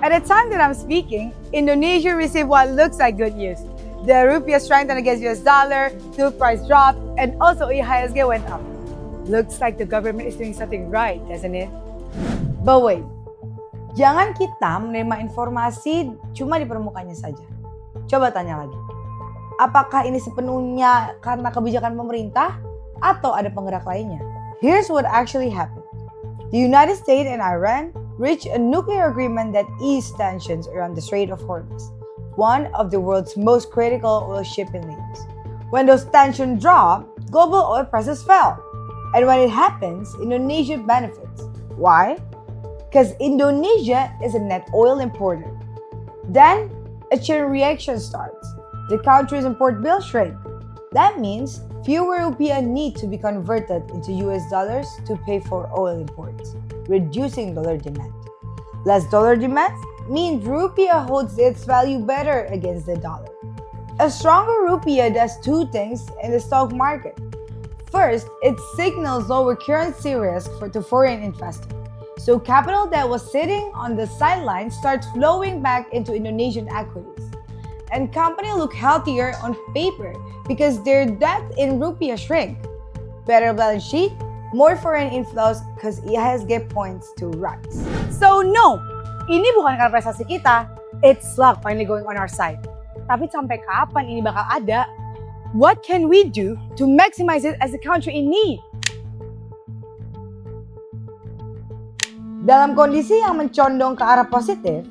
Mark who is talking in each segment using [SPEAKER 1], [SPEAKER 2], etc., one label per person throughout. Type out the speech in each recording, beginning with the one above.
[SPEAKER 1] At the time that I'm speaking, Indonesia received what looks like good news. The rupiah strengthened against US dollar, fuel price dropped, and also IHSG went up. Looks like the government is doing something right, doesn't it? But wait, jangan kita menerima informasi cuma di permukaannya saja. Coba tanya lagi, apakah ini sepenuhnya karena kebijakan pemerintah atau ada penggerak lainnya? Here's what actually happened. The United States and Iran reached a nuclear agreement that eased tensions around the Strait of Hormuz, one of the world's most critical oil shipping lanes. When those tensions dropped, global oil prices fell. And when it happens, Indonesia benefits. Why? Because Indonesia is a net oil importer. Then, a chain reaction starts. The country's import bill shrink. That means fewer rupiah need to be converted into US dollars to pay for oil imports, reducing dollar demand. Less dollar demand means rupiah holds its value better against the dollar. A stronger rupiah does two things in the stock market. First, it signals lower currency risk to foreign investors. So capital that was sitting on the sidelines starts flowing back into Indonesian equities. And companies look healthier on paper because their debt in rupiah shrink. Better balance sheet, more foreign inflows because IHSG points to rise. So no, ini bukan karena prestasi kita, it's luck finally going on our side. Tapi sampai kapan ini bakal ada? What can we do to maximize it as a country in need? Dalam kondisi yang mencondong ke arah positif,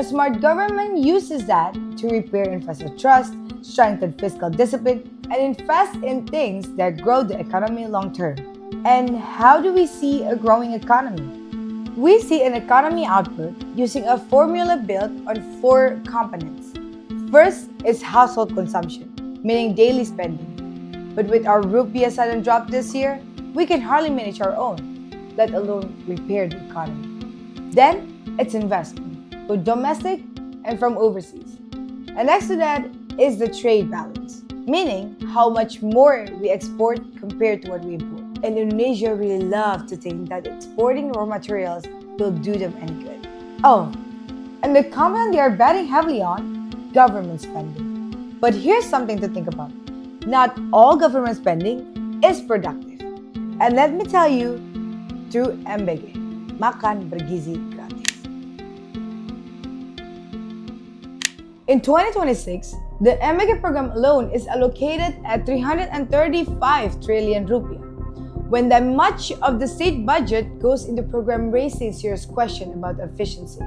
[SPEAKER 1] a smart government uses that to repair investor trust, strengthen fiscal discipline, and invest in things that grow the economy long term. And how do we see a growing economy? We see an economy output using a formula built on 4 components. First is household consumption, meaning daily spending. But with our rupiah sudden drop this year, we can hardly manage our own, let alone repair the economy. Then, it's investment, both domestic and from overseas. And next to that is the trade balance, meaning how much more we export compared to what we import. And Indonesia really loves to think that exporting raw materials will do them any good. Oh, and the component they are betting heavily on, government spending. But here's something to think about. Not all government spending is productive. And let me tell you, through MBG, Makan Bergizi Gratis. In 2026, the MBG program alone is allocated at 335 trillion rupiah. When that much of the state budget goes into program raising serious question about efficiency,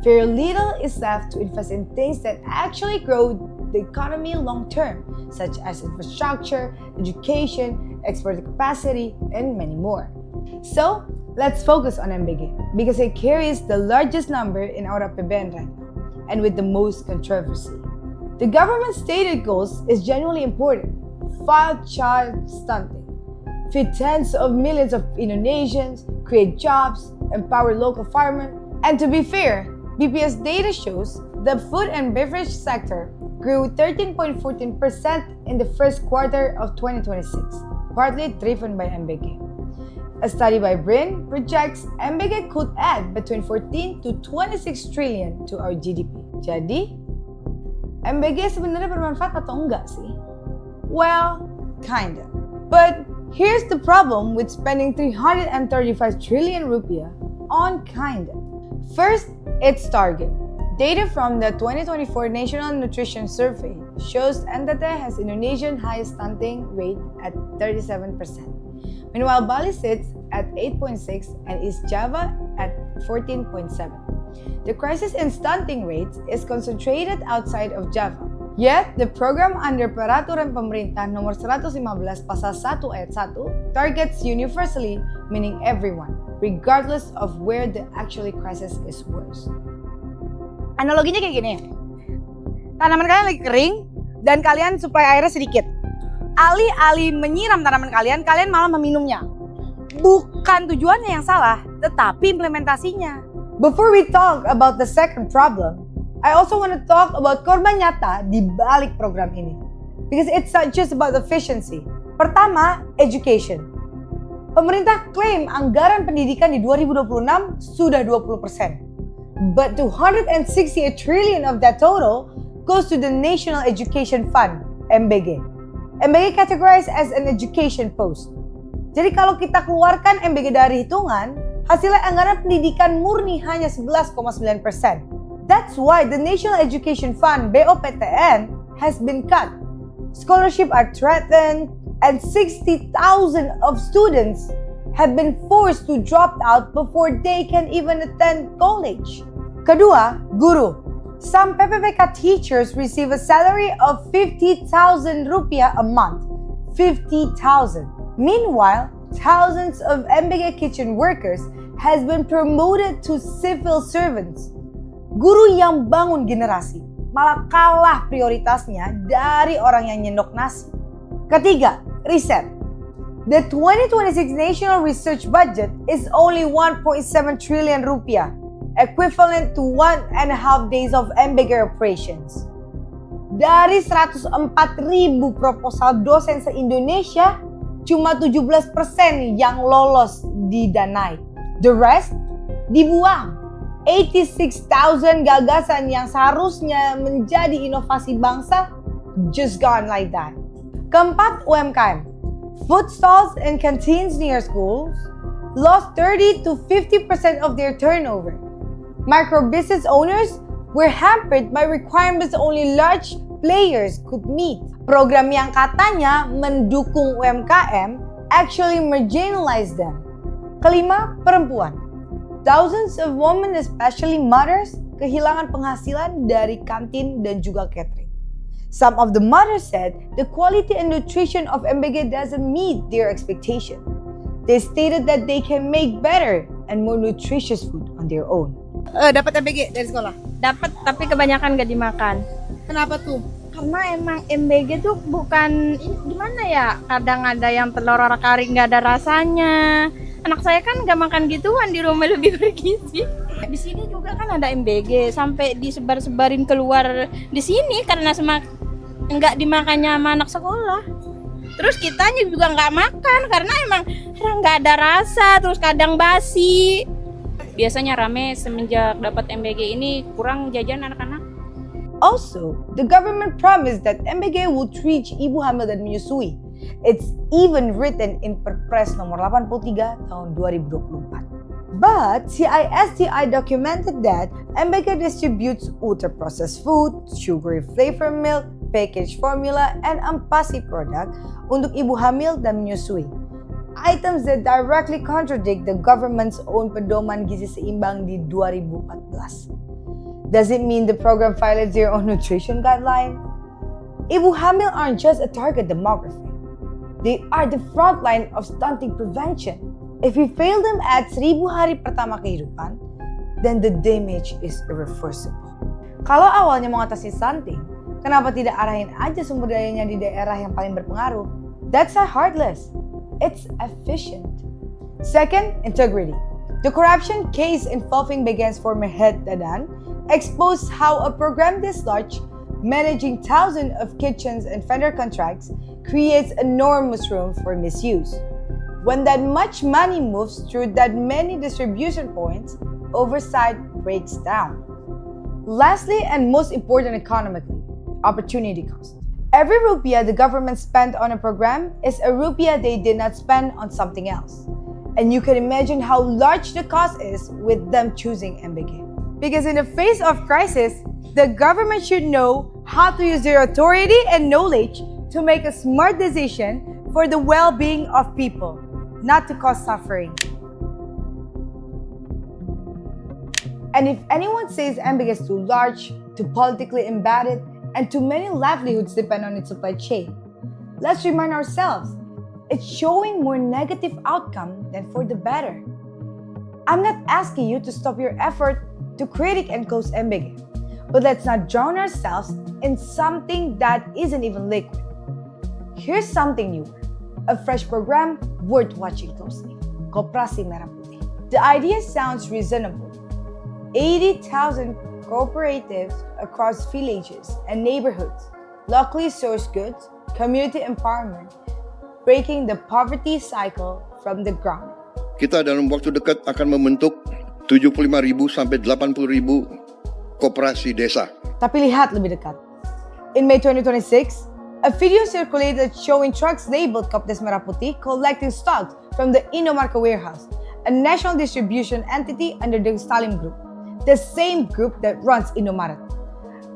[SPEAKER 1] very little is left to invest in things that actually grow the economy long term, such as infrastructure, education, export capacity, and many more. So, let's focus on MBG because it carries the largest number in our APBN right now, and with the most controversy. The government's stated goals is genuinely important. 5 child stunting, feed tens of millions of Indonesians, create jobs, empower local farmers, and to be fair, BPS data shows the food and beverage sector grew 13.14% in the first quarter of 2026, partly driven by MBG. A study by BRIN projects MBG could add between 14 to 26 trillion to our GDP. Jadi, MBG sebenarnya bermanfaat atau enggak sih? Well, kinda. But here's the problem with spending 335 trillion rupiah on kinda. First, its target. Data from the 2024 National Nutrition Survey shows NTT has Indonesian highest stunting rate at 37%. Meanwhile, Bali sits at 8.6 and East Java at 14.7. The crisis in stunting rates is concentrated outside of Java. Yet, the program under Peraturan Pemerintah Nomor 115 Pasal 1 Ayat 1 targets universally, meaning everyone, regardless of where the actual crisis is worse. Analoginya kayak gini, tanaman kalian lagi kering dan kalian supaya airnya sedikit. Alih-alih menyiram tanaman kalian, kalian malah meminumnya. Bukan tujuannya yang salah, tetapi implementasinya. Before we talk about the second problem, I also want to talk about korban nyata di balik program ini. Because it's not just about efficiency. Pertama, education. Pemerintah klaim anggaran pendidikan di 2026 sudah 20%. But 268 trillion of that total goes to the National Education Fund, MBG. MBG categorized as an education post. Jadi kalau kita keluarkan MBG dari hitungan, hasilnya anggaran pendidikan murni hanya 11,9%. That's why the National Education Fund, BOPTN, has been cut. Scholarships are threatened, and 60,000 of students have been forced to drop out before they can even attend college. Kedua, guru. Some PPPK teachers receive a salary of 50,000 rupiah a month. 50,000. Meanwhile, thousands of MBG kitchen workers has been promoted to civil servants. Guru yang bangun generasi malah kalah prioritasnya dari orang yang nyendok nasi. Ketiga, riset. The 2026 national research budget is only 1.7 trillion rupiah, equivalent to 1.5 days of MBG operations. Dari 104.000 proposal dosen se-Indonesia, cuma 17% yang lolos didanai. The rest dibuang. 86,000 gagasan yang seharusnya menjadi inovasi bangsa just gone like that. Keempat, UMKM. Food stalls and canteens near schools lost 30 to 50% of their turnover. Micro business owners were hampered by requirements only large players could meet. Program yang katanya mendukung UMKM actually marginalized them. Kelima, perempuan. Thousands of women, especially mothers, kehilangan penghasilan dari kantin dan juga catering. Some of the mothers said the quality and nutrition of MBG doesn't meet their expectation. They stated that they can make better and more nutritious food on their own. Dapat MBG dari sekolah?
[SPEAKER 2] Dapat, tapi kebanyakan gak dimakan.
[SPEAKER 1] Kenapa tuh?
[SPEAKER 2] Karena emang MBG tuh bukan, gimana ya, kadang ada yang telur kari gak ada rasanya. Anak saya kan gak makan gituan, di rumah lebih bergizi. Di sini juga kan ada MBG, sampai disebar-sebarin keluar di sini karena nggak dimakannya sama anak sekolah. Terus kitanya juga nggak makan karena emang nggak ada rasa, terus kadang basi. Biasanya rame semenjak dapat MBG ini kurang jajan anak-anak.
[SPEAKER 1] Also, the government promised that MBG will reach ibu hamil dan menyusui. It's even written in Perpres nomor 83 tahun 2024. But CISTI documented that MBG distributes ultra-processed food, sugary flavored milk, packaged formula, and ampasi product untuk ibu hamil dan menyusui. Items that directly contradict the government's own pedoman gizi seimbang di 2014. Does it mean the program violates their own nutrition guideline? Ibu hamil aren't just a target demography. They are the front line of stunting prevention. If we fail them at 1,000 hari pertama kehidupan, then the damage is irreversible. Kalau awalnya mengatasi stunting, kenapa tidak arahin aja sumber dayanya di daerah yang paling berpengaruh? That's not heartless. It's efficient. Second, integrity. The corruption case involving Begen's former head Dadan exposed how a program this large, managing thousands of kitchens and vendor contracts, creates enormous room for misuse. When that much money moves through that many distribution points, oversight breaks down. Lastly, and most important economically, opportunity cost. Every rupiah the government spent on a program is a rupiah they did not spend on something else. And you can imagine how large the cost is with them choosing MBG. Because in the face of crisis, the government should know how to use their authority and knowledge to make a smart decision for the well-being of people, not to cause suffering. And if anyone says MBG is too large, too politically embedded, and too many livelihoods depend on its supply chain, let's remind ourselves, it's showing more negative outcome than for the better. I'm not asking you to stop your effort to critique and close MBG, but let's not drown ourselves in something that isn't even liquid. Here's something new, a fresh program worth watching closely, Koperasi Merah Putih. The idea sounds reasonable. 80,000 cooperatives across villages and neighborhoods, locally sourced goods, community empowerment, breaking the poverty cycle from the ground.
[SPEAKER 3] Kita dalam waktu dekat akan membentuk 75.000 sampai 80.000 koperasi desa.
[SPEAKER 1] Tapi lihat lebih dekat. In May 2026, a video circulated showing trucks labeled Kopdes Merah Putih collecting stocks from the Indomarka warehouse, a national distribution entity under the Stalin Group, the same group that runs Indomaret.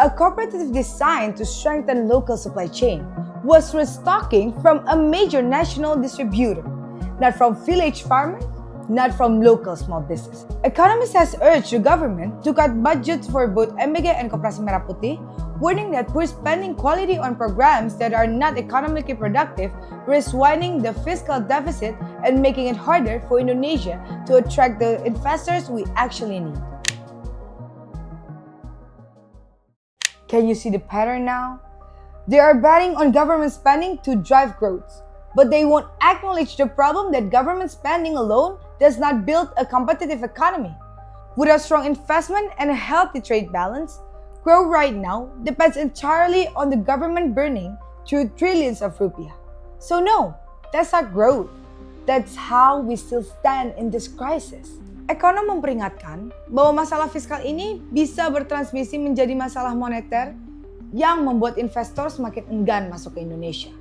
[SPEAKER 1] A cooperative designed to strengthen local supply chain was restocking from a major national distributor, not from village farmers, not from local small business. Economists has urged the government to cut budgets for both MBG and Koperasi Merah Putih, warning that poor spending quality on programs that are not economically productive risk widening the fiscal deficit and making it harder for Indonesia to attract the investors we actually need. Can you see the pattern now? They are betting on government spending to drive growth, but they won't acknowledge the problem that government spending alone does not build a competitive economy. Without strong investment and a healthy trade balance, growth right now depends entirely on the government burning through trillions of rupiah. So no, that's not growth. That's how we still stand in this crisis. Ekonom memperingatkan bahwa masalah fiskal ini bisa bertransmisi menjadi masalah moneter yang membuat investor semakin enggan masuk ke Indonesia.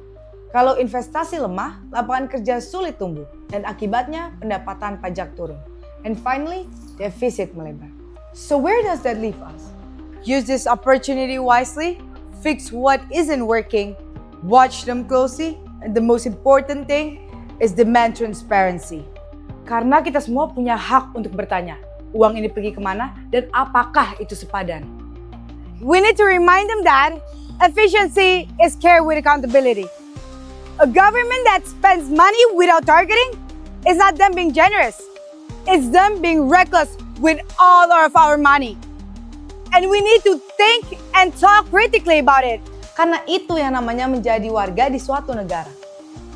[SPEAKER 1] Kalau investasi lemah, lapangan kerja sulit tumbuh, dan akibatnya pendapatan pajak turun. And finally, defisit melebar. So where does that leave us? Use this opportunity wisely, fix what isn't working, watch them closely, and the most important thing is demand transparency. Karena kita semua punya hak untuk bertanya, uang ini pergi kemana dan apakah itu sepadan? We need to remind them that efficiency is care with accountability. A government that spends money without targeting is not them being generous. It's them being reckless with all of our money. And we need to think and talk critically about it. Karena itu yang namanya menjadi warga di suatu negara.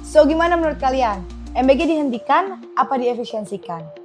[SPEAKER 1] So gimana menurut kalian? MBG dihentikan apa diefisiensikan?